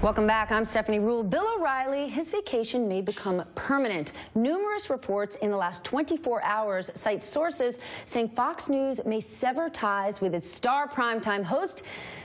Welcome back. I'm Stephanie Rule. Bill O'Reilly, his vacation may become permanent. Numerous reports in the last 24 hours cite sources saying Fox News may sever ties with its star primetime host,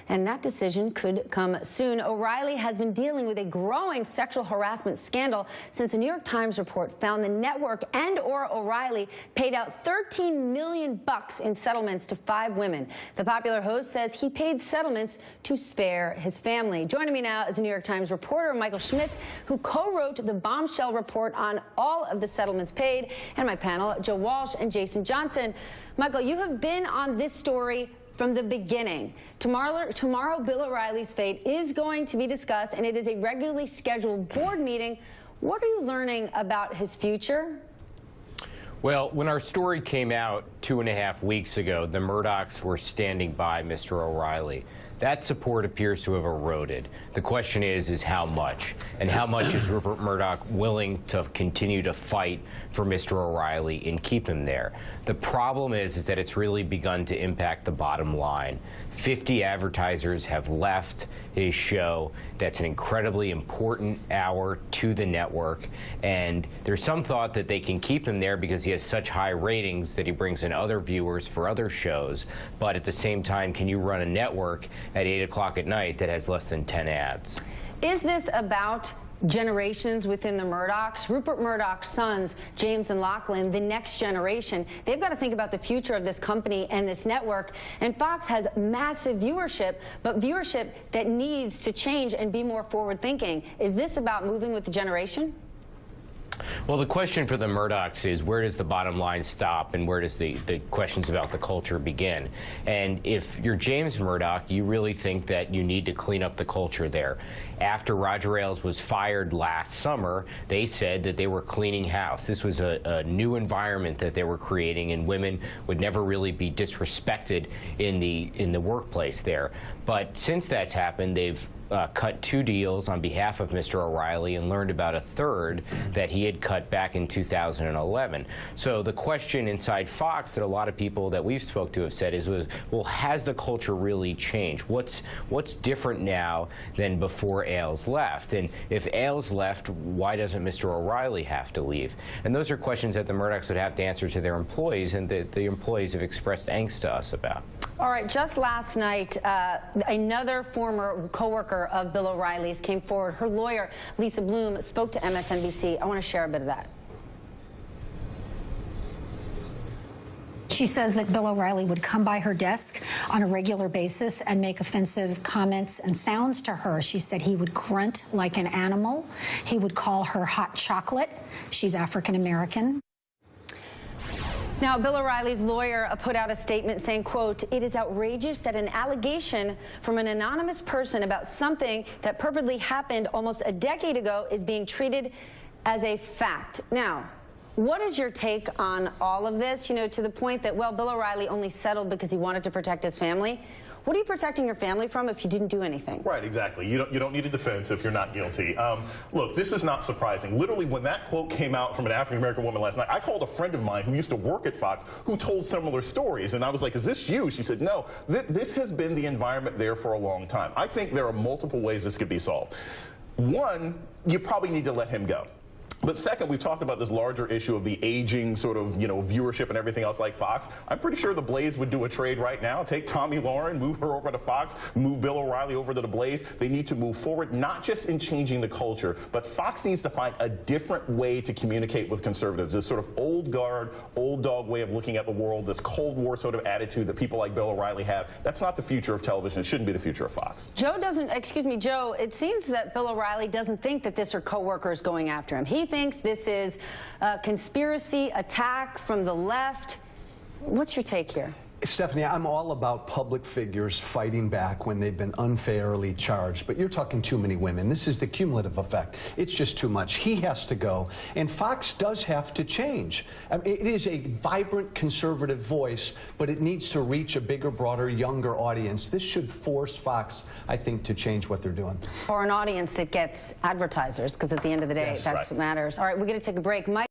and that decision could come soon. O'Reilly has been dealing with a growing sexual harassment scandal since a New York Times report found the network and/or O'Reilly paid out $13 million in settlements to 5 women. The popular host says he paid settlements to spare his family. Joining me now is a New York Times reporter, Michael Schmidt, who co-wrote the bombshell report on all of the settlements paid, and my panel, Joe Walsh and Jason Johnson. Michael, you have been on this story from the beginning. Tomorrow, Bill O'Reilly's fate is going to be discussed, and it is a regularly scheduled board meeting. What are you learning about his future? Well, when our story came out 2.5 weeks ago, the Murdochs were standing by Mr. O'Reilly. That support appears to have eroded. The question is how much? And how much is Rupert Murdoch willing to continue to fight for Mr. O'Reilly and keep him there? The problem is that it's really begun to impact the bottom line. 50 advertisers have left his show. That's an incredibly important hour to the network. And there's some thought that they can keep him there because he has such high ratings that he brings in other viewers for other shows. But at the same time, can you run a network at 8 o'clock at night that has less than 10 ads? Is this about generations within the Murdochs? Rupert Murdoch's sons, James and Lachlan, the next generation, they've got to think about the future of this company and this network. And Fox has massive viewership, but viewership that needs to change and be more forward-thinking. Is this about moving with the generation? Well, the question for the Murdochs is, where does the bottom line stop and where does the questions about the culture begin? And if you're James Murdoch, you really think that you need to clean up the culture there. After Roger Ailes was fired last summer, they said that they were cleaning house. This was a new environment that they were creating, and women would never really be disrespected in the workplace there. But since that's happened, they've cut 2 deals on behalf of Mr. O'Reilly and learned about a third that he had cut back in 2011. So the question inside Fox that a lot of people that we've spoke to have said is, well, has the culture really changed? What's different now than before Ailes left? And if Ailes left, why doesn't Mr. O'Reilly have to leave? And those are questions that the Murdochs would have to answer to their employees, and that the employees have expressed angst to us about. All right, just last night, another former co-worker of Bill O'Reilly's came forward. Her lawyer, Lisa Bloom, spoke to MSNBC. I want to share a bit of that. She says that Bill O'Reilly would come by her desk on a regular basis and make offensive comments and sounds to her. She said he would grunt like an animal. He would call her hot chocolate. She's African American. Now, Bill O'Reilly's lawyer put out a statement saying, quote, "It is outrageous that an allegation from an anonymous person about something that purportedly happened almost a decade ago is being treated as a fact." Now, what is your take on all of this? You know, to the point that, well, Bill O'Reilly only settled because he wanted to protect his family. What are you protecting your family from if you didn't do anything? Right, exactly. You don't need a defense if you're not guilty. Look, this is not surprising. Literally, when that quote came out from an African-American woman last night, I called a friend of mine who used to work at Fox who told similar stories. And I was like, is this you? She said, no, this has been the environment there for a long time. I think there are multiple ways this could be solved. One, you probably need to let him go. But second, we've talked about this larger issue of the aging sort of, viewership and everything else like Fox. I'm pretty sure the Blaze would do a trade right now. Take Tommy Lauren, move her over to Fox, move Bill O'Reilly over to the Blaze. They need to move forward, not just in changing the culture, but Fox needs to find a different way to communicate with conservatives. This sort of old guard, old dog way of looking at the world, this Cold War sort of attitude that people like Bill O'Reilly have. That's not the future of television. It shouldn't be the future of Fox. Joe, it seems that Bill O'Reilly doesn't think that this are coworkers going after him. He thinks this is a conspiracy attack from the left. What's your take here? Stephanie, I'm all about public figures fighting back when they've been unfairly charged, but you're talking too many women. This is the cumulative effect. It's just too much. He has to go, and Fox does have to change. I mean, it is a vibrant conservative voice, but it needs to reach a bigger, broader, younger audience. This should force Fox, I think, to change what they're doing. Or an audience that gets advertisers, because at the end of the day, Yes, that's right. what matters. All right, we're going to take a break. Mike